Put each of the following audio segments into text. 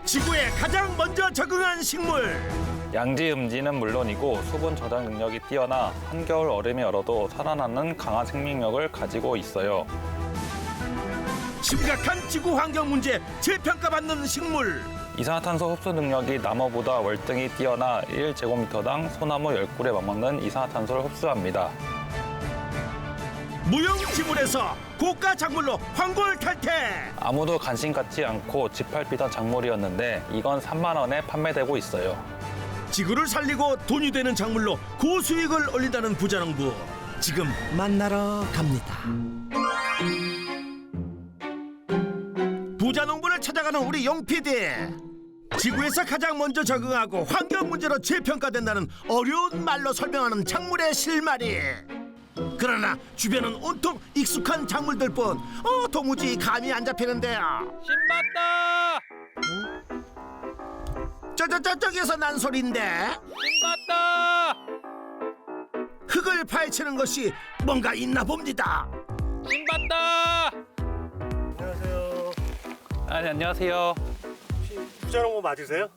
지구에 가장 먼저 적응한 식물. 양지 음지는 물론이고 수분 저장 능력이 뛰어나 한겨울 얼음이 얼어도 살아남는 강한 생명력을 가지고 있어요. 심각한 지구 환경 문제 재평가받는 식물. 이산화탄소 흡수 능력이 나무보다 월등히 뛰어나 1제곱미터당 소나무 10그루에 맞먹는 이산화탄소를 흡수합니다. 무용지물에서 고가 작물로 황골탈퇴. 아무도 관심 갖지 않고 짓밟히던 작물이었는데 이건 3만 원에 판매되고 있어요. 지구를 살리고 돈이 되는 작물로 고수익을 올린다는 부자농부. 지금 만나러 갑니다. 부자농부를 찾아가는 우리 용 PD. 지구에서 가장 먼저 적응하고 환경 문제로 재평가된다는 어려운 말로 설명하는 작물의 실마리. 그러나 주변은 온통 익숙한 작물들뿐. 도무지 감이 안 잡히는데요. 신봤다! 저기에서 난 소리인데. 신봤다! 흙을 파헤치는 것이 뭔가 있나 봅니다. 신봤다! 안녕하세요. 아니, 안녕하세요. 혹시 부자농부 맞으세요?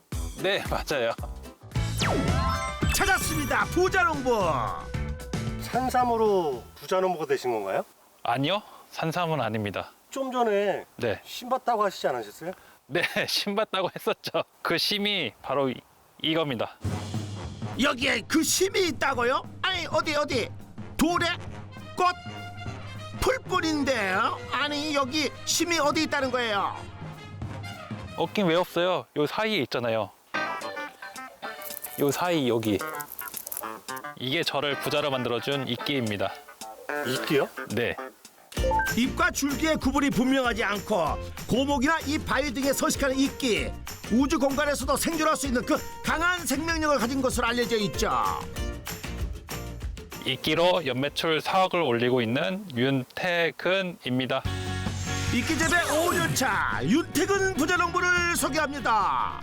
네, 맞아요. 찾았습니다. 부자농부. 산삼으로 부자농부가 되신 건가요? 아니요, 산삼은 아닙니다. 좀 전에 네, 신봤다고 하시지 않으셨어요? 네, 신봤다고 했었죠. 그 심이 바로 이겁니다. 여기에 그 심이 있다고요? 아니 어디 돌에 꽃 풀뿌리인데요? 아니 여기 심이 어디 있다는 거예요? 없긴 왜 없어요? 요 사이에 있잖아요. 요 사이 여기. 이게 저를 부자로 만들어준 이끼입니다. 이끼요? 네. 잎과 줄기의 구분이 분명하지 않고 고목이나 잎 바위 등에 서식하는 이끼. 우주 공간에서도 생존할 수 있는 그 강한 생명력을 가진 것으로 알려져 있죠. 이끼로 연매출 4억을 올리고 있는 윤태근입니다. 이끼 재배 5년차 윤태근 부자농부를 소개합니다.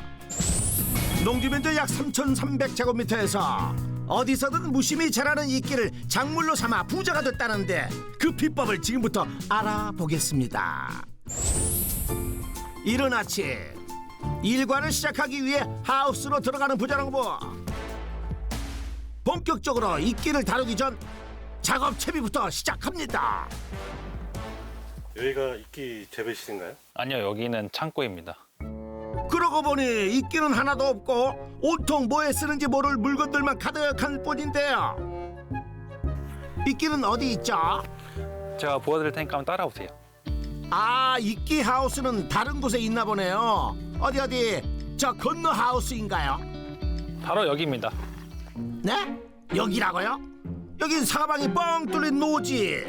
농지 면적 약 3,300제곱미터에서 어디서든 무심히 자라는 이끼를 작물로 삼아 부자가 됐다는데 그 비법을 지금부터 알아보겠습니다. 이른 아침 일과를 시작하기 위해 하우스로 들어가는 부자농부. 본격적으로 이끼를 다루기 전 작업 채비부터 시작합니다. 여기가 이끼 재배실인가요? 아니요, 여기는 창고입니다. 그러고 보니 이끼는 하나도 없고 온통 뭐에 쓰는지 모를 물건들만 가득한 뿐인데요. 이끼는 어디 있죠? 제가 보여드릴 테니까 한번 따라오세요. 아, 이끼 하우스는 다른 곳에 있나 보네요. 어디 저 건너 하우스인가요? 바로 여기입니다. 네? 여기라고요? 여긴 사방이 뻥 뚫린 노지.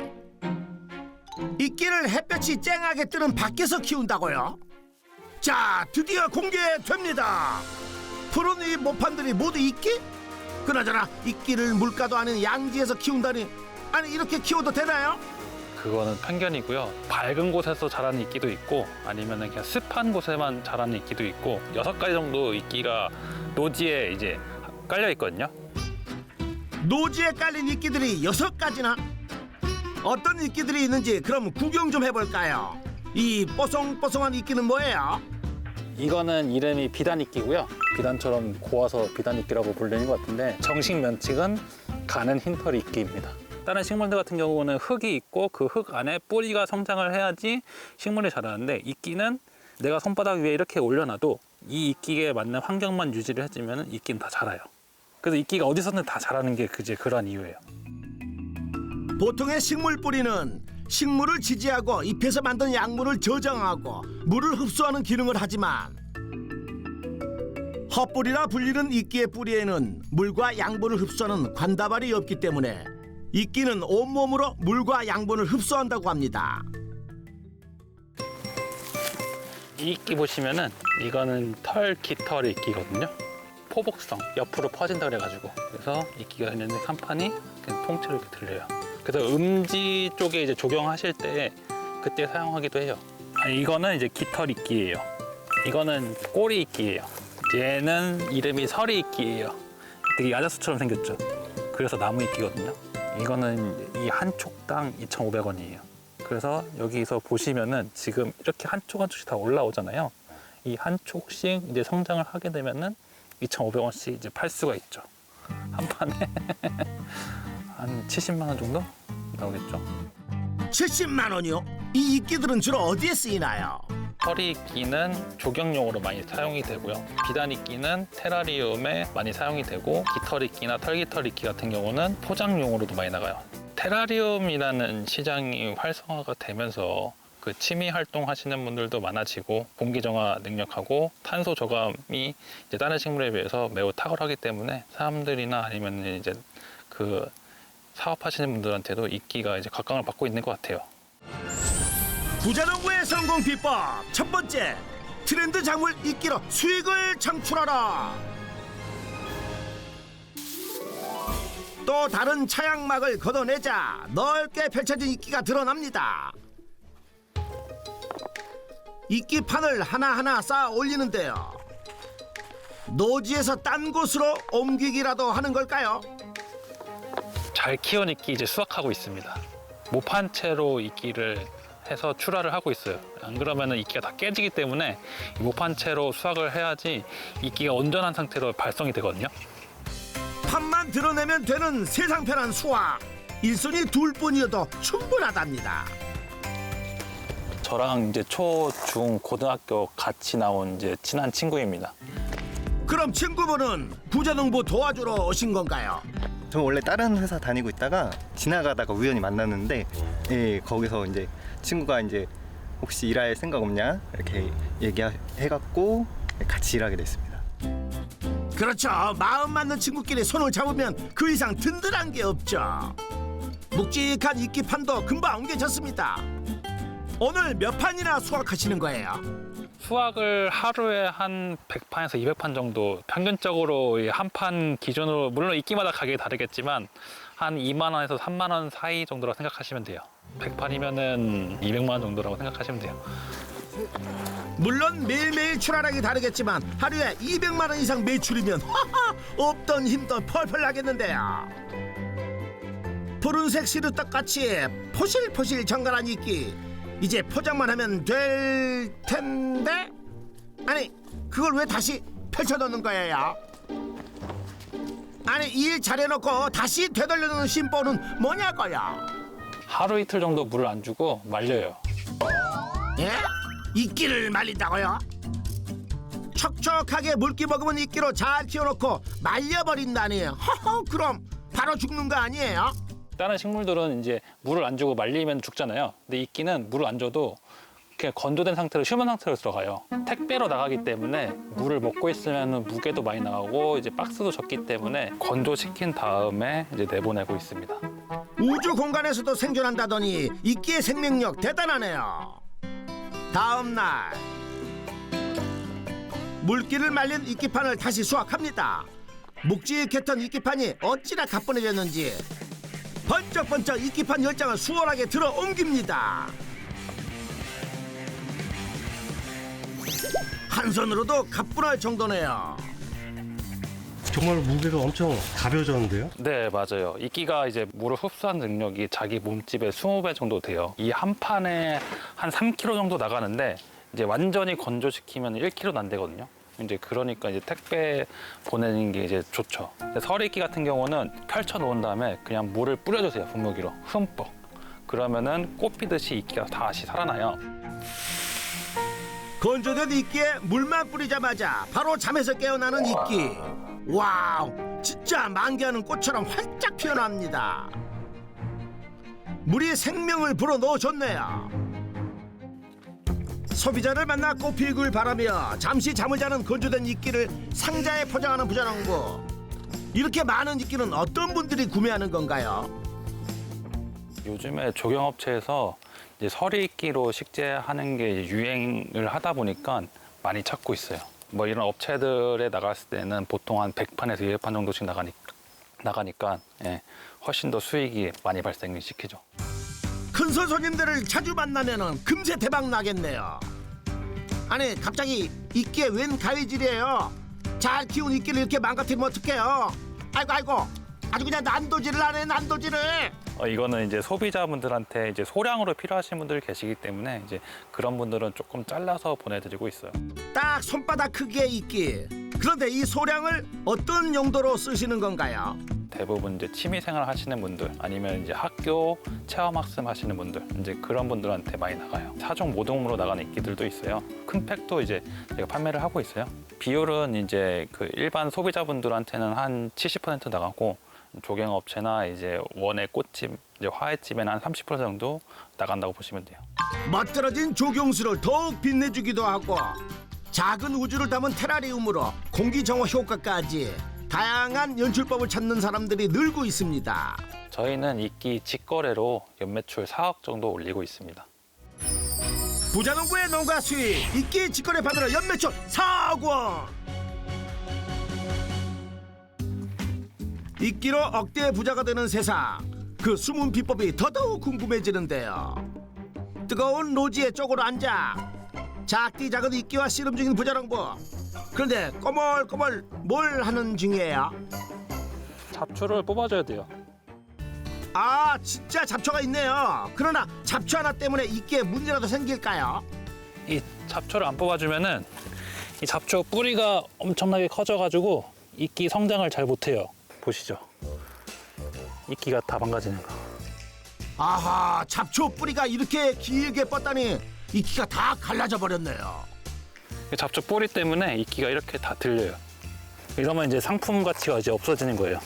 이끼를 햇볕이 쨍하게 뜨는 밖에서 키운다고요? 자, 드디어 공개됩니다. 푸른 이 모판들이 모두 이끼? 그나저나 이끼를 물가도 아닌 양지에서 키운다니, 아니 이렇게 키워도 되나요? 그거는 편견이고요. 밝은 곳에서 자라는 이끼도 있고 아니면 그냥 습한 곳에만 자라는 이끼도 있고 6가지 정도 이끼가 노지에 이제 깔려 있거든요. 노지에 깔린 이끼들이 6가지나? 어떤 이끼들이 있는지 그럼 구경 좀 해볼까요? 이 뽀송뽀송한 이끼는 뭐예요? 이거는 이름이 비단이끼고요. 비단처럼 고와서 비단이끼라고 불리는 것 같은데 정식 면칭은 가는 흰털 이끼입니다. 다른 식물들 같은 경우는 흙이 있고 그 흙 안에 뿌리가 성장을 해야지 식물이 자라는데 이끼는 내가 손바닥 위에 이렇게 올려놔도 이 이끼에 맞는 환경만 유지를 해주면 이끼는 다 자라요. 그래서 이끼가 어디서든 다 자라는 게 그런 이유예요. 보통의 식물 뿌리는 식물을 지지하고 잎에서 만든 약물을 저장하고 물을 흡수하는 기능을 하지만 헛뿌리라 불리는 이끼의 뿌리에는 물과 양분을 흡수하는 관다발이 없기 때문에 이끼는 온몸으로 물과 양분을 흡수한다고 합니다. 이 이끼 보시면은 이거는 깃털 이끼거든요. 포복성, 옆으로 퍼진다 그래가지고 그래서 이끼가 있는데 간판이 그냥 통째로 이렇게 들려요. 그래서 음지 쪽에 이제 조경하실 때 그때 사용하기도 해요. 이거는 이제 깃털 이끼예요. 이거는 꼬리 이끼예요. 얘는 이름이 서리 이끼예요. 되게 야자수처럼 생겼죠. 그래서 나무 이끼거든요. 이거는 이 한 촉당 2,500원이에요. 그래서 여기서 보시면은 지금 이렇게 한 촉 한 촉씩 다 올라오잖아요. 이 한 촉씩 이제 성장을 하게 되면은 2,500원씩 이제 팔 수가 있죠. 한 판에 한 70만 원 정도 나오겠죠. 70만 원이요? 이 이끼들은 주로 어디에 쓰이나요? 허리 이끼는 조경용으로 많이 사용이 되고요. 비단 이끼는 테라리움에 많이 사용이 되고, 깃털 이끼나 털깃털 이끼 같은 경우는 포장용으로도 많이 나가요. 테라리움이라는 시장이 활성화가 되면서 그 취미 활동 하시는 분들도 많아지고, 공기 정화 능력하고 탄소 저감이 이제 다른 식물에 비해서 매우 탁월하기 때문에 사람들이나 아니면 이제 그 사업하시는 분들한테도 이끼가 이제 각광을 받고 있는 것 같아요. 부자농부의 성공 비법 첫 번째, 트렌드 작물 이끼로 수익을 창출하라. 또 다른 차양막을 걷어내자 넓게 펼쳐진 이끼가 드러납니다. 이끼판을 하나하나 쌓아 올리는데요. 노지에서 딴 곳으로 옮기기라도 하는 걸까요? 잘 키운 이끼 이제 수확하고 있습니다. 모판 채로 이끼를 해서 출하를 하고 있어요. 안 그러면 이끼가 다 깨지기 때문에 모판 채로 수확을 해야지 이끼가 온전한 상태로 발성이 되거든요. 판만 드러내면 되는 세상 편한 수확. 일손이 둘뿐이어도 충분하답니다. 저랑 이제 초, 중, 고등학교 같이 나온 이제 친한 친구입니다. 그럼 친구분은 부자농부 도와주러 오신 건가요? 저 원래 다른 회사 다니고 있다가 지나가다가 우연히 만났는데, 예, 거기서 이제 친구가 이제 혹시 일할 생각 없냐 이렇게 얘기해갖고 같이 일하게 됐습니다. 그렇죠. 마음 맞는 친구끼리 손을 잡으면 그 이상 든든한 게 없죠. 묵직한 이끼판도 금방 옮겨졌습니다. 오늘 몇 판이나 수확하시는 거예요? 수확을 하루에 한 100판에서 200판 정도, 평균적으로 한 판 기준으로, 물론 이끼마다 가격이 다르겠지만 한 2만 원에서 3만 원 사이 정도라고 생각하시면 돼요. 100판이면은 200만 원 정도라고 생각하시면 돼요. 물론 매일매일 출하량이 다르겠지만 하루에 200만 원 이상 매출이면 하하, 없던 힘도 펄펄 나겠는데요. 푸른색 시루떡같이 포실포실 정갈한 이끼, 이제 포장만 하면 될 텐데, 아니 그걸 왜 다시 펼쳐놓는 거예요? 아니 일 잘해놓고 다시 되돌려놓는 심보는 뭐냐고요? 하루 이틀 정도 물을 안 주고 말려요. 예? 이끼를 말린다고요? 촉촉하게 물기 머금은 이끼로 잘 키워놓고 말려버린다니. 허허, 그럼 바로 죽는 거 아니에요? 다른 식물들은 이제 물을 안 주고 말리면 죽잖아요. 근데 이끼는 물을 안 줘도 그냥 건조된 상태로, 휴면 상태로 들어가요. 택배로 나가기 때문에 물을 먹고 있으면 무게도 많이 나가고 이제 박스도 적기 때문에 건조시킨 다음에 이제 내보내고 있습니다. 우주 공간에서도 생존한다더니 이끼의 생명력 대단하네요. 다음 날 물기를 말린 이끼판을 다시 수확합니다. 묵직했던 이끼판이 어찌나 가뿐해졌는지 번쩍번쩍 이끼판 10장을 수월하게 들어 옮깁니다. 한 손으로도 가뿐할 정도네요. 정말 무게가 엄청 가벼워졌는데요? 네, 맞아요. 이끼가 이제 물을 흡수하는 능력이 자기 몸집의 20배 정도 돼요. 이 한 판에 한 3kg 정도 나가는데 이제 완전히 건조시키면 1kg도 안 되거든요. 이제 그러니까 이제 택배 보내는 게 이제 좋죠. 서리이끼 같은 경우는 펼쳐 놓은 다음에 그냥 물을 뿌려주세요. 분무기로 흠뻑. 그러면은 꽃피듯이 이끼가 다시 살아나요. 건조된 이끼에 물만 뿌리자마자 바로 잠에서 깨어나는 이끼. 와우, 진짜 만개하는 꽃처럼 활짝 피어납니다. 물이 생명을 불어넣어줬네요. 소비자를 만나 꽃피우길 바라며 잠시 잠을 자는 건조된 이끼를 상자에 포장하는 부자농부. 이렇게 많은 이끼는 어떤 분들이 구매하는 건가요? 요즘에 조경업체에서 이제 서리이끼로 식재하는 게 이제 유행을 하다 보니까 많이 찾고 있어요. 뭐 이런 업체들에 나갔을 때는 보통 한 100판에서 200판 정도씩 나가니까 예, 훨씬 더 수익이 많이 발생시키죠. 큰손 손님들을 자주 만나면은 금세 대박 나겠네요. 아니 갑자기 이끼에 웬 가위질이에요? 잘 키운 이끼를 이렇게 망가뜨리면 어떡해요? 아이고 아주 그냥 난도질을 하네, 난도질을. 이거는 이제 소비자분들한테 이제 소량으로 필요하신 분들이 계시기 때문에 이제 그런 분들은 조금 잘라서 보내드리고 있어요. 딱 손바닥 크기의 이끼. 그런데 이 소량을 어떤 용도로 쓰시는 건가요? 대부분 이제 취미생활 하시는 분들 아니면 이제 학교 체험학습 하시는 분들 이제 그런 분들한테 많이 나가요. 사종 모종으로 나가는 이끼들도 있어요. 큰 팩도 이제 제가 판매를 하고 있어요. 비율은 이제 그 일반 소비자분들한테는 한 70% 나가고 조경업체나 이제 원예 꽃집, 이제 화훼집에는 한 30% 정도 나간다고 보시면 돼요. 멋들어진 조경수를 더욱 빛내주기도 하고 작은 우주를 담은 테라리움으로 공기 정화 효과까지 다양한 연출법을 찾는 사람들이 늘고 있습니다. 저희는 이끼 직거래로 연매출 4억 정도 올리고 있습니다. 부자농부의 농가 수익 이끼 직거래 받으러 연매출 4억 원. 이끼로 억대 부자가 되는 세상, 그 숨은 비법이 더더욱 궁금해지는데요. 뜨거운 노지에 쪼그려 앉아 작디 작은 이끼와 씨름 중인 부자농부. 그런데 꼬물꼬물 뭘 하는 중이에요? 잡초를 뽑아줘야 돼요. 아, 진짜 잡초가 있네요. 그러나 잡초 하나 때문에 이끼에 문제라도 생길까요? 이 잡초를 안 뽑아주면은 이 잡초 뿌리가 엄청나게 커져가지고 이끼 성장을 잘 못해요. 보시죠. 이끼가 다 망가지는 거. 아하, 잡초 뿌리가 이렇게 길게 뻗다니 이끼가 다 갈라져 버렸네요. 이 잡초 뿌리 때문에 이끼가 이렇게 다 들려요. 이러면 이제 상품 가치가 이제 없어지는 거예요.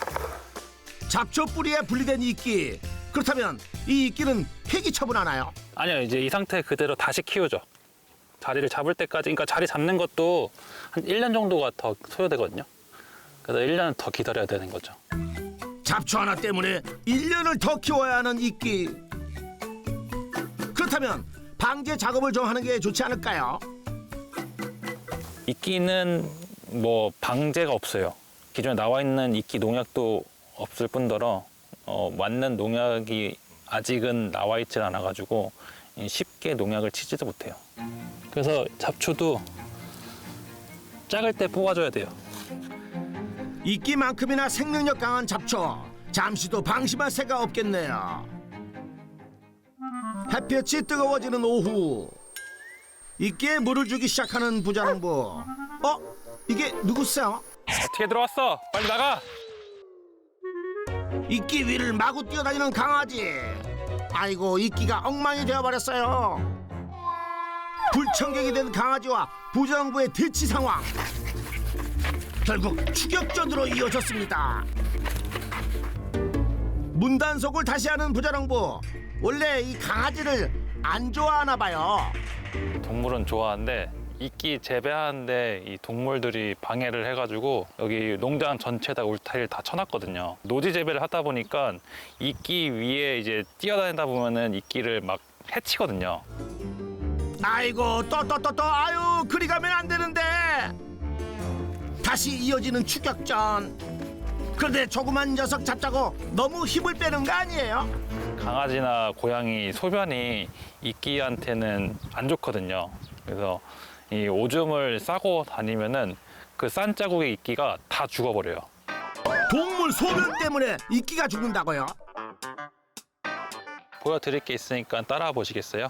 잡초 뿌리에 분리된 이끼. 그렇다면 이 이끼는 폐기 처분하나요? 아니요, 이제 이 상태 그대로 다시 키우죠. 자리를 잡을 때까지, 그러니까 자리 잡는 것도 한 1년 정도가 더 소요되거든요. 그래서 1년은 더 기다려야 되는 거죠. 잡초 하나 때문에 1년을 더 키워야 하는 이끼. 그렇다면 방제 작업을 좀 하는 게 좋지 않을까요? 이끼는 뭐 방제가 없어요. 기존에 나와 있는 이끼 농약도 없을 뿐더러 맞는 농약이 아직은 나와 있질 않아가지고 쉽게 농약을 치지도 못해요. 그래서 잡초도 작을 때 뽑아줘야 돼요. 이끼만큼이나 생명력 강한 잡초. 잠시도 방심할 새가 없겠네요. 햇볕이 뜨거워지는 오후. 이끼에 물을 주기 시작하는 부자농부. 이게 누구세요? 어떻게 들어왔어? 빨리 나가! 이끼 위를 마구 뛰어다니는 강아지. 아이고, 이끼가 엉망이 되어버렸어요. 불청객이 된 강아지와 부자농부의 대치 상황. 결국 추격전으로 이어졌습니다. 문단속을 다시 하는 부자농부. 원래 이 강아지를 안 좋아하나 봐요. 동물은 좋아하는데 이끼 재배하는데 이 동물들이 방해를 해가지고 여기 농장 전체에다 울타리를 다 쳐놨거든요. 노지 재배를 하다 보니까 이끼 위에 이제 뛰어다니다 보면은 이끼를 막 해치거든요. 아이고, 또 아유, 그리 가면 안 되는데. 다시 이어지는 추격전. 그런데 조그만 녀석 잡자고 너무 힘을 빼는 거 아니에요? 강아지나 고양이 소변이 이끼한테는 안 좋거든요. 그래서 이 오줌을 싸고 다니면은 그 싼 자국의 이끼가 다 죽어버려요. 동물 소변 때문에 이끼가 죽는다고요? 보여드릴 게 있으니까 따라와 보시겠어요?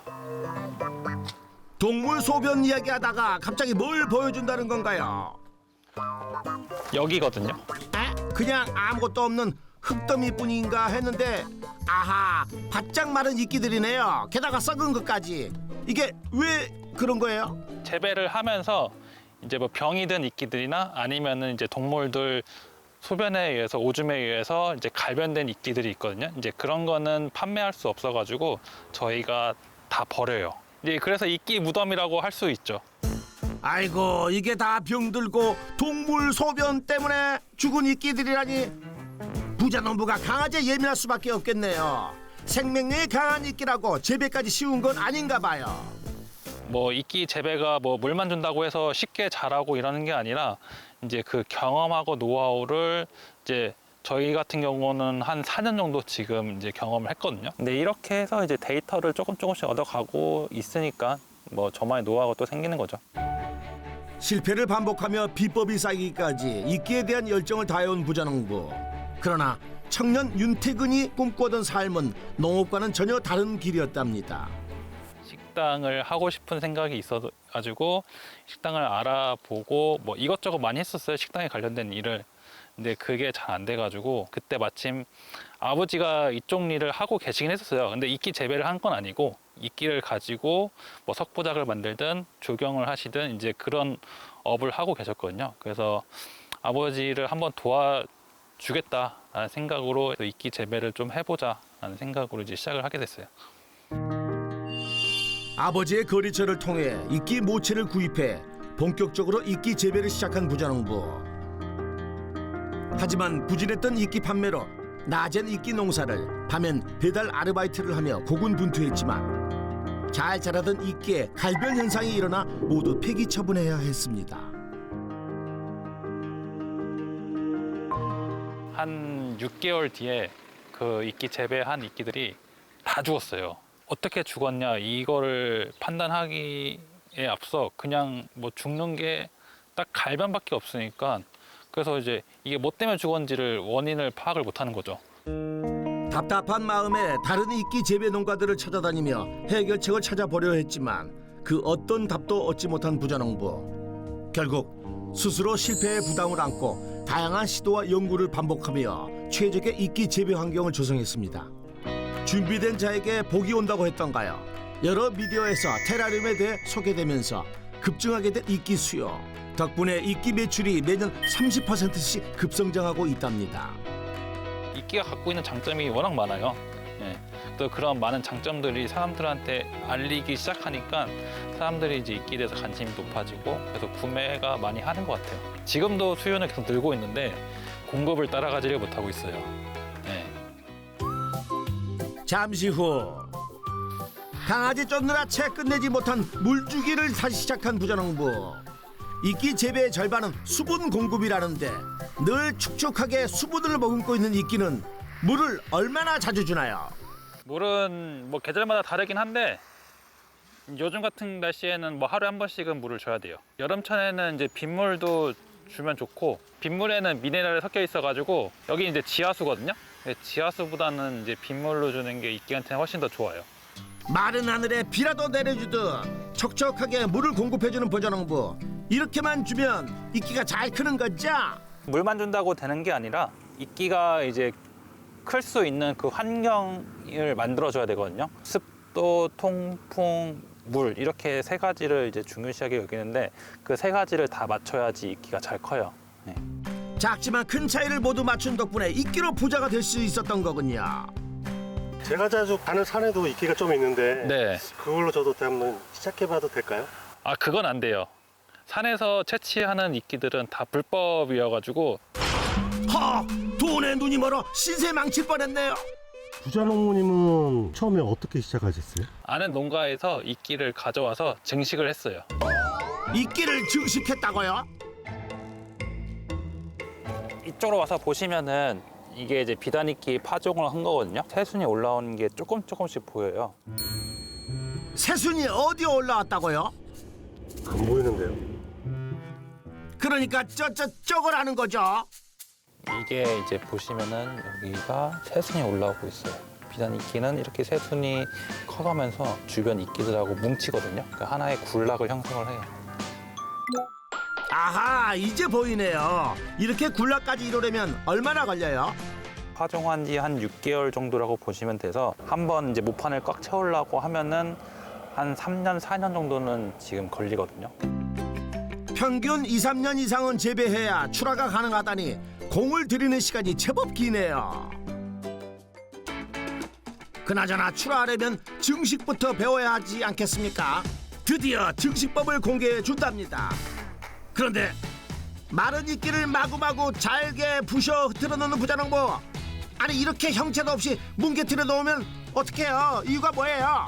동물 소변 이야기하다가 갑자기 뭘 보여준다는 건가요? 여기거든요. 그냥 아무것도 없는 흙더미뿐인가 했는데, 아하, 바짝 마른 이끼들이네요. 게다가 썩은 것까지. 이게 왜 그런 거예요? 재배를 하면서 이제 뭐 병이 든 이끼들이나 아니면은 이제 동물들 소변에 의해서 오줌에 의해서 이제 갈변된 이끼들이 있거든요. 이제 그런 거는 판매할 수 없어가지고 저희가 다 버려요. 이제 그래서 이끼 무덤이라고 할 수 있죠. 아이고, 이게 다 병들고 동물 소변 때문에 죽은 이끼들이라니. 부자농부가 강아지에 예민할 수밖에 없겠네요. 생명력이 강한 이끼라고 재배까지 쉬운 건 아닌가 봐요. 뭐 이끼 재배가 뭐 물만 준다고 해서 쉽게 자라고 이러는 게 아니라 이제 그 경험하고 노하우를 이제 저희 같은 경우는 한 4년 정도 지금 이제 경험을 했거든요. 근데 이렇게 해서 이제 데이터를 조금씩 얻어가고 있으니까 뭐 저만의 노하우가 또 생기는 거죠. 실패를 반복하며 비법이 쌓이기까지 이끼에 대한 열정을 다해온 부자농부. 그러나 청년 윤태근이 꿈꾸던 삶은 농업과는 전혀 다른 길이었답니다. 식당을 하고 싶은 생각이 있어가지고 식당을 알아보고 뭐 이것저것 많이 했었어요. 식당에 관련된 일을. 근데 그게 잘 안 돼가지고 그때 마침 아버지가 이쪽 일을 하고 계시긴 했었어요. 근데 이끼 재배를 한 건 아니고 이끼를 가지고 뭐 석부작을 만들든 조경을 하시든 이제 그런 업을 하고 계셨거든요. 그래서 아버지를 한번 도와주겠다라는 생각으로 이끼 재배를 좀 해보자라는 생각으로 이제 시작을 하게 됐어요. 아버지의 거래처를 통해 이끼 모체를 구입해 본격적으로 이끼 재배를 시작한 부자농부. 하지만 부진했던 이끼 판매로 낮엔 이끼 농사를, 밤엔 배달 아르바이트를 하며 고군분투했지만 잘 자라던 이끼에 갈변 현상이 일어나 모두 폐기 처분해야 했습니다. 한 6개월 뒤에 그 이끼 재배한 이끼들이 다 죽었어요. 어떻게 죽었냐 이거를 판단하기에 앞서 그냥 뭐 죽는 게 딱 갈변밖에 없으니까 그래서 이제 이게 뭐 때문에 죽었는지를 원인을 파악을 못하는 거죠. 답답한 마음에 다른 이끼 재배 농가들을 찾아다니며 해결책을 찾아보려 했지만 그 어떤 답도 얻지 못한 부자농부. 결국 스스로 실패의 부담을 안고 다양한 시도와 연구를 반복하며 최적의 이끼 재배 환경을 조성했습니다. 준비된 자에게 복이 온다고 했던가요? 여러 미디어에서 테라리움에 대해 소개되면서 급증하게 된 이끼 수요. 덕분에 이끼 매출이 매년 30%씩 급성장하고 있답니다. 이끼가 갖고 있는 장점이 워낙 많아요. 예. 또 그런 많은 장점들이 사람들한테 알리기 시작하니까 사람들이 이제 이끼에 대해서 관심이 높아지고 그래서 구매가 많이 하는 것 같아요. 지금도 수요는 계속 늘고 있는데 공급을 따라가지를 못하고 있어요. 예. 잠시 후 강아지 쫓느라 채 끝내지 못한 물주기를 다시 시작한 부자농부. 이끼 재배의 절반은 수분 공급이라는데 늘 축축하게 수분을 머금고 있는 이끼는 물을 얼마나 자주 주나요? 물은 뭐 계절마다 다르긴 한데 요즘 같은 날씨에는 뭐 하루에 한 번씩은 물을 줘야 돼요. 여름철에는 이제 빗물도 주면 좋고 빗물에는 미네랄이 섞여 있어가지고 여기 이제 지하수거든요. 지하수보다는 이제 빗물로 주는 게 이끼한테는 훨씬 더 좋아요. 마른 하늘에 비라도 내려주듯 척척하게 물을 공급해주는 부자농부. 이렇게만 주면 이끼가 잘 크는 거죠? 물만 준다고 되는 게 아니라 이끼가 이제 클 수 있는 그 환경을 만들어줘야 되거든요. 습도, 통풍, 물 이렇게 세 가지를 이제 중요시하게 여기는데 그 세 가지를 다 맞춰야지 이끼가 잘 커요. 네. 작지만 큰 차이를 모두 맞춘 덕분에 이끼로 부자가 될 수 있었던 거군요. 제가 자주 가는 산에도 이끼가 좀 있는데 네. 그걸로 저도 한번 시작해봐도 될까요? 아 그건 안 돼요. 산에서 채취하는 이끼들은 다 불법이어가지고 돈에 눈이 멀어 신세 망칠 뻔했네요. 부자농부님은 처음에 어떻게 시작하셨어요? 아는 농가에서 이끼를 가져와서 증식을 했어요. 이끼를 증식했다고요? 이쪽으로 와서 보시면은 이게 이제 비단이끼 파종을 한 거거든요. 새순이 올라오는 게 조금씩 보여요. 새순이 어디에 올라왔다고요? 안 보이는데요. 그러니까 저거라는 거죠. 이게 이제 보시면은 여기가 새순이 올라오고 있어요. 비단이끼는 이렇게 새순이 커가면서 주변 이끼들하고 뭉치거든요. 그러니까 하나의 굴락을 형성을 해요. 아하, 이제 보이네요. 이렇게 굴락까지 이루려면 얼마나 걸려요? 파종한 지 한 6개월 정도라고 보시면 돼서 한번 이제 모판을 꽉 채우려고 하면은 한 3년, 4년 정도는 지금 걸리거든요. 평균 2, 3년 이상은 재배해야 출하가 가능하다니 공을 들이는 시간이 제법 기네요. 그나저나 출하하려면 증식부터 배워야 하지 않겠습니까? 드디어 증식법을 공개해 준답니다. 그런데 마른 이끼를 마구마구 잘게 부셔 들어놓는 부자농부. 아니 이렇게 형체도 없이 뭉개뜨려 놓으면 어떡해요? 이유가 뭐예요?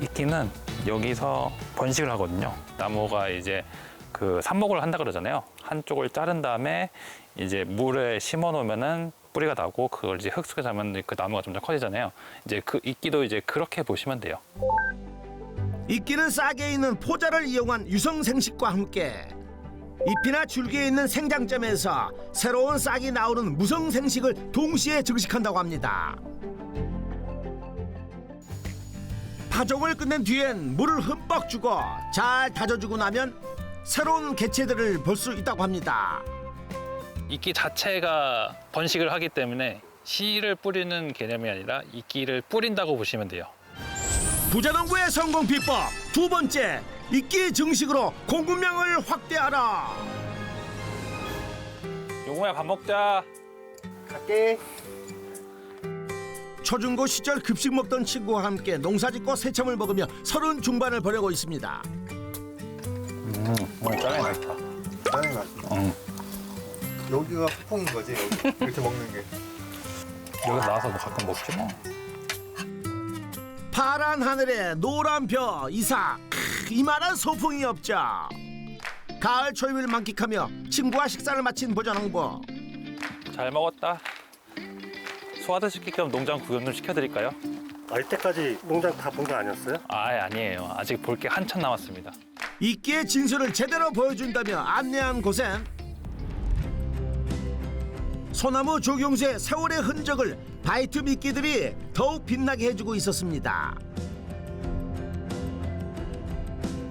이끼는 여기서 번식을 하거든요. 나무가 이제 그 삽목을 한다 그러잖아요. 한쪽을 자른 다음에 이제 물에 심어 놓으면은 뿌리가 나고 그걸 이제 흙 속에 자면 그 나무가 좀 더 커지잖아요. 이제 그 이끼도 이제 그렇게 보시면 돼요. 이끼는 싹에 있는 포자를 이용한 유성 생식과 함께 잎이나 줄기에 있는 생장점에서 새로운 싹이 나오는 무성생식을 동시에 증식한다고 합니다. 파종을 끝낸 뒤엔 물을 흠뻑 주고 잘 다져주고 나면 새로운 개체들을 볼 수 있다고 합니다. 이끼 자체가 번식을 하기 때문에 씨를 뿌리는 개념이 아니라 이끼를 뿌린다고 보시면 돼요. 부자농부의 성공 비법 두 번째, 이끼 증식으로 공급량을 확대하라. 용호야 밥 먹자. 갈게. 초중고 시절 급식 먹던 친구와 함께 농사짓고 새참을 먹으며 30 중반을 보내고 있습니다. 오늘 짜장이 맛있다. 짜장이 맛있다. 여기가 소풍인 거지, 여기. 이렇게 먹는 게. 여기서 나와서 뭐 가끔 먹지 뭐. 파란 하늘에 노란 벼 이삭, 이만한 소풍이 없죠. 가을 초입을 만끽하며 친구와 식사를 마친 보자농부. 잘 먹었다. 소화도 시킬 겸 농장 구경 좀 시켜드릴까요? 이때까지 농장 다 본 거 아니었어요? 아니에요. 아직 볼 게 한참 남았습니다. 이끼의 진수를 제대로 보여준다며 안내한 곳엔 소나무 조경수의 세월의 흔적을 바이트 미끼들이 더욱 빛나게 해주고 있었습니다.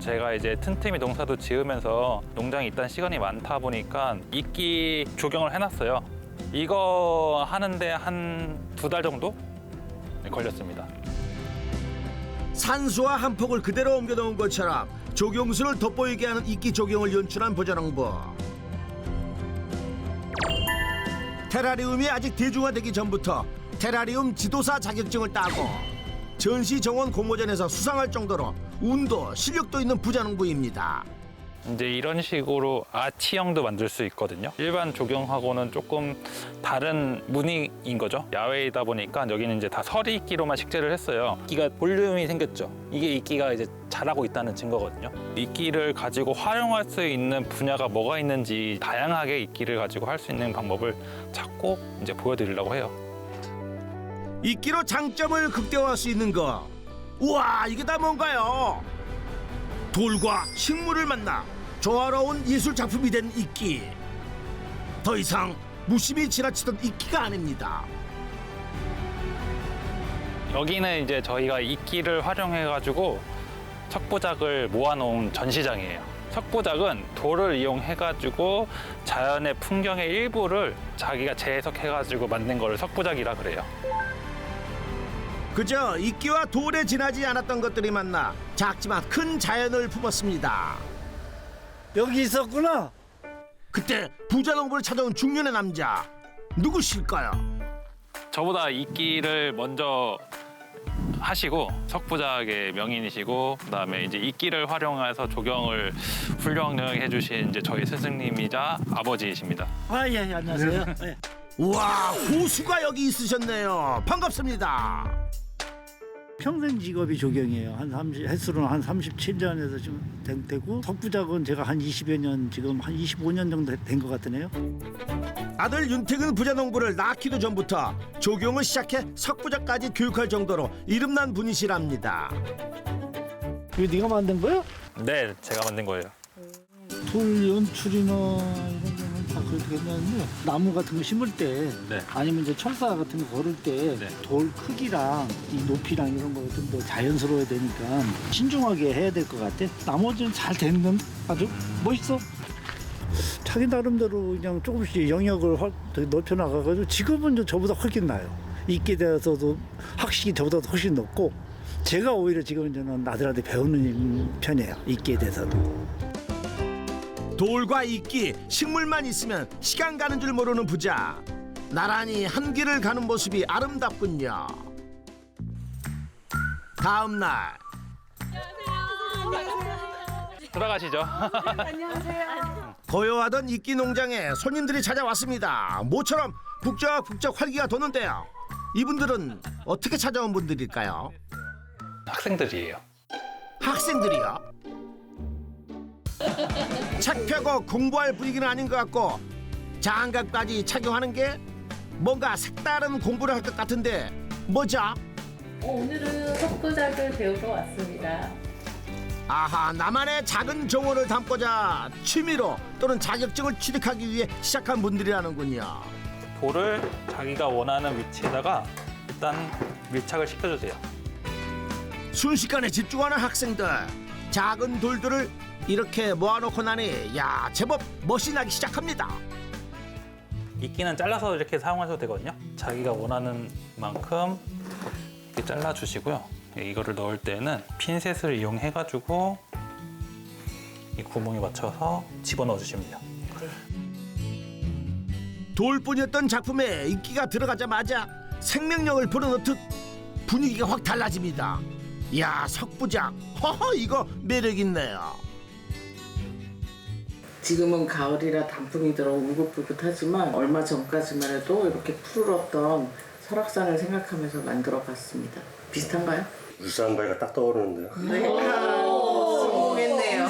제가 이제 틈틈이 농사도 지으면서 농장에 있던 시간이 많다 보니까 이끼 조경을 해놨어요. 이거 하는데 한 2달 정도 걸렸습니다. 산수와 한 폭을 그대로 옮겨놓은 것처럼 조경수를 돋보이게 하는 이끼 조경을 연출한 보자농부. 테라리움이 아직 대중화되기 전부터 테라리움 지도사 자격증을 따고 전시 정원 공모전에서 수상할 정도로 운도 실력도 있는 부자농부입니다. 이제 이런 식으로 아치형도 만들 수 있거든요. 일반 조경하고는 조금 다른 무늬인 거죠. 야외이다 보니까 여기는 이제 다 서리 이끼로만 식재를 했어요. 이끼가 볼륨이 생겼죠. 이게 이끼가 이제 자라고 있다는 증거거든요. 이끼를 가지고 활용할 수 있는 분야가 뭐가 있는지 다양하게 이끼를 가지고 할 수 있는 방법을 찾고 이제 보여드리려고 해요. 이끼로 장점을 극대화할 수 있는 거. 우와, 이게 다 뭔가요? 돌과 식물을 만나 조화로운 예술 작품이 된 이끼. 더 이상 무심히 지나치던 이끼가 아닙니다. 여기는 이제 저희가 이끼를 활용해가지고 석부작을 모아놓은 전시장이에요. 석부작은 돌을 이용해가지고 자연의 풍경의 일부를 자기가 재해석해가지고 만든 거를 석부작이라 그래요. 그저 이끼와 돌에 지나지 않았던 것들이 만나 작지만 큰 자연을 품었습니다. 여기 있었구나. 그때 부자농부를 찾아온 중년의 남자, 누구실까요? 저보다 이끼를 먼저 하시고 석부작의 명인이시고 그다음에 이제 이끼를 활용해서 조경을 훌륭하게 해주신 이제 저희 스승님이자 아버지이십니다. 예, 안녕하세요. 예. 우와, 고수가 여기 있으셨네요. 반갑습니다. 평생 직업이 조경이에요. 횟수로는 한 37년에서 지금 되고 석부작은 제가 한 20여 년, 지금 한 25년 정도 된 것 같으네요. 아들 윤택은 부자농부를 낳기도 전부터 조경을 시작해 석부작까지 교육할 정도로 이름난 분이시랍니다. 이거 네가 만든 거야? 네, 제가 만든 거예요. 돌 연출이나 이런 거는 다 그렇게 했는데 나무 같은 거 심을 때 네. 아니면 이제 철사 같은 거 걸을 때 네. 돌 크기랑 이 높이랑 이런 거 좀 더 자연스러워야 되니까 신중하게 해야 될 것 같아. 나머지는 잘 되는 건 아주 멋있어. 자기 나름대로 그냥 조금씩 영역을 넓혀 나가가지고 지금은 이제 저보다 훨씬 나요. 있게 되어서도 학식이 저보다 훨씬 높고 제가 오히려 지금 저는 아들한테 배우는 편이에요. 있게 돼서도. 돌과 이끼, 식물만 있으면 시간 가는 줄 모르는 부자. 나란히 한 길을 가는 모습이 아름답군요. 다음 날 들어가시죠. 고요하던 이끼 농장에 손님들이 찾아왔습니다. 모처럼 북적북적 활기가 도는데요. 이분들은 어떻게 찾아온 분들일까요? 학생들이에요. 학생들이요? 책 펴고 공부할 분위기는 아닌 것 같고 장갑까지 착용하는 게 뭔가 색다른 공부를 할 것 같은데 뭐죠? 오늘은 석부작을 배우러 왔습니다. 아하, 나만의 작은 정원을 담고자 취미로 또는 자격증을 취득하기 위해 시작한 분들이라는군요. 돌을 자기가 원하는 위치에다가 일단 밀착을 시켜주세요. 순식간에 집중하는 학생들. 작은 돌들을 이렇게 모아놓고 나니 야, 제법 멋이 나기 시작합니다. 이끼는 잘라서 이렇게 사용하셔도 되거든요. 자기가 원하는 만큼 이렇게 잘라주시고요. 이거를 넣을 때는 핀셋을 이용해가지고 이 구멍에 맞춰서 집어넣어 주시면 돼요. 돌뿐이었던 작품에 이끼가 들어가자마자 생명력을 불어넣듯 분위기가 확 달라집니다. 이야, 석부작. 허허, 이거 매력있네요. 지금은 가을이라 단풍이 들어 울긋불긋하지만 얼마 전까지만 해도 이렇게 푸르렀던 설악산을 생각하면서 만들어 봤습니다. 비슷한가요? 울산바위가 딱 떠오르는데요. 성공했네요.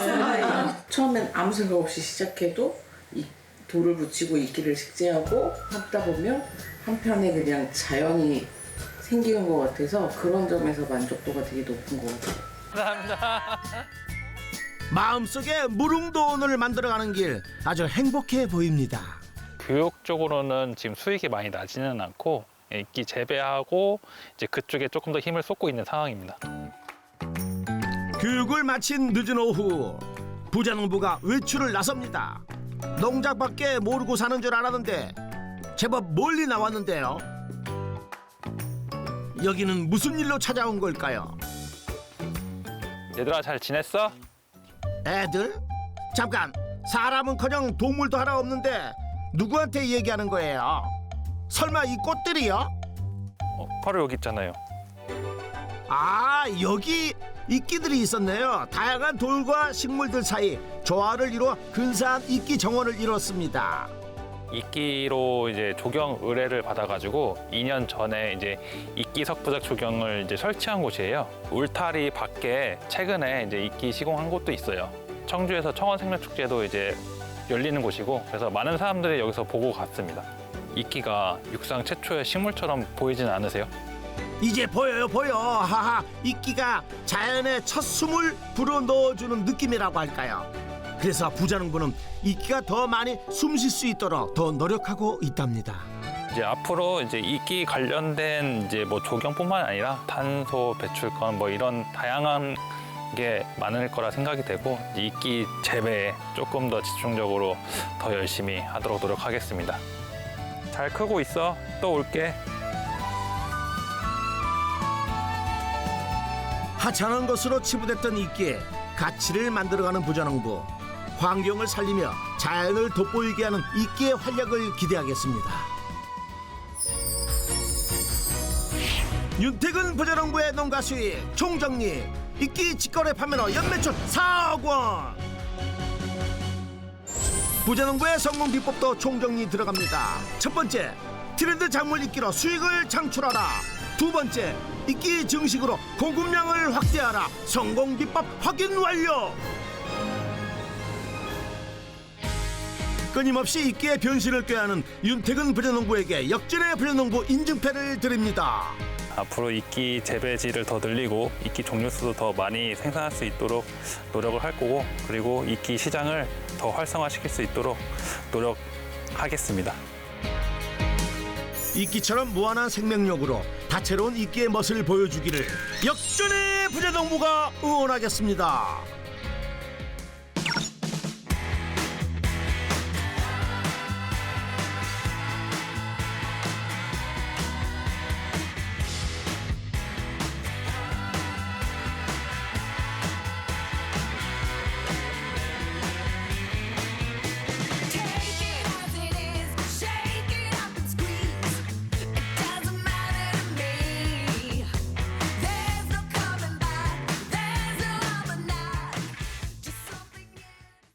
처음엔 아무 생각 없이 시작해도 이 돌을 붙이고 이끼를 식재하고 하다 보면 한편에 그냥 자연이 생기는 것 같아서 그런 점에서 만족도가 되게 높은 것 같아요. 감사합니다. 마음속에 무릉도원을 만들어가는 길 아주 행복해 보입니다. 교육적으로는 지금 수익이 많이 나지는 않고 이끼 재배하고 이제 그쪽에 조금 더 힘을 쏟고 있는 상황입니다. 교육을 마친 늦은 오후 부자농부가 외출을 나섭니다. 농장밖에 모르고 사는 줄 알았는데 제법 멀리 나왔는데요. 여기는 무슨 일로 찾아온 걸까요? 얘들아 잘 지냈어? 애들? 잠깐, 사람은커녕 동물도 하나 없는데 누구한테 얘기하는 거예요? 설마 이 꽃들이요? 바로 여기 있잖아요. 아, 여기 이끼들이 있었네요. 다양한 돌과 식물들 사이 조화를 이루어 근사한 이끼 정원을 이뤘습니다. 이끼로 이제 조경 의뢰를 받아가지고 2년 전에 이제 이끼 석부작 조경을 이제 설치한 곳이에요. 울타리 밖에 최근에 이제 이끼 시공한 곳도 있어요. 청주에서 청원생명축제도 이제 열리는 곳이고 그래서 많은 사람들이 여기서 보고 갔습니다. 이끼가 육상 최초의 식물처럼 보이지는 않으세요? 이제 보여요, 보여. 하하, 이끼가 자연의 첫 숨을 불어넣어주는 느낌이라고 할까요? 그래서 부자농부는 이끼가 더 많이 숨 쉴 수 있도록 더 노력하고 있답니다. 이제 앞으로 이제 이끼 관련된 이제 뭐 조경뿐만 아니라 탄소 배출권 뭐 이런 다양한 게 많을 거라 생각이 되고 이끼 재배에 조금 더 집중적으로 더 열심히 하도록 노력하겠습니다. 잘 크고 있어. 또 올게. 하찮은 것으로 치부됐던 이끼에 가치를 만들어가는 부자농부. 환경을 살리며 자연을 돋보이게 하는 이끼의 활약을 기대하겠습니다. 윤택은 부자농부의 농가 수익 총정리. 이끼 직거래 판매로 연매출 4억 원. 부자농부의 성공 비법도 총정리 들어갑니다. 첫 번째, 트렌드 작물 이끼로 수익을 창출하라. 두 번째, 이끼 증식으로 공급량을 확대하라. 성공 비법 확인 완료. 끊임없이 이끼의 변신을 꾀하는 윤택은 부자농부에게 역전의 부자농부 인증패를 드립니다. 앞으로 이끼 재배지를 더 늘리고 이끼 종류 수도 더 많이 생산할 수 있도록 노력을 할 거고 그리고 이끼 시장을 더 활성화시킬 수 있도록 노력하겠습니다. 이끼처럼 무한한 생명력으로 다채로운 이끼의 멋을 보여주기를 역전의 부자농부가 응원하겠습니다.